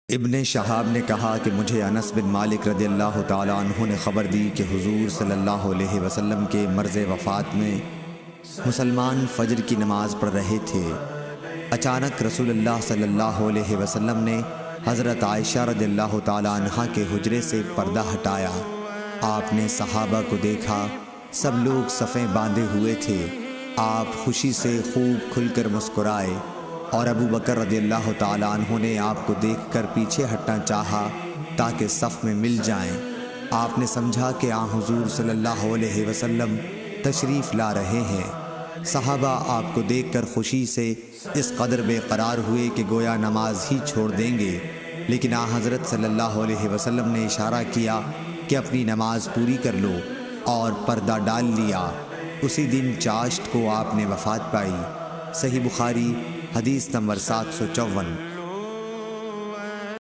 ابن شہاب نے کہا کہ مجھے انس بن مالک رضی اللہ تعالیٰ عنہ نے خبر دی کہ حضور صلی اللہ علیہ وسلم کے مرض وفات میں مسلمان فجر کی نماز پڑھ رہے تھے۔ اچانک رسول اللہ صلی اللہ علیہ وسلم نے حضرت عائشہ رضی اللہ تعالیٰ عنہ کے حجرے سے پردہ ہٹایا۔ آپ نے صحابہ کو دیکھا، سب لوگ صفیں باندھے ہوئے تھے۔ آپ خوشی سے خوب کھل کر مسکرائے اور ابو بکر رضی اللہ تعالیٰ عنہ نے آپ کو دیکھ کر پیچھے ہٹنا چاہا تاکہ صف میں مل جائیں۔ آپ نے سمجھا کہ حضور صلی اللہ علیہ وسلم تشریف لا رہے ہیں۔ صحابہ آپ کو دیکھ کر خوشی سے اس قدر بے قرار ہوئے کہ گویا نماز ہی چھوڑ دیں گے، لیکن حضرت صلی اللہ علیہ وسلم نے اشارہ کیا کہ اپنی نماز پوری کر لو اور پردہ ڈال لیا۔ اسی دن چاشت کو آپ نے وفات پائی۔ صحیح بخاری حدیث نمبر 754۔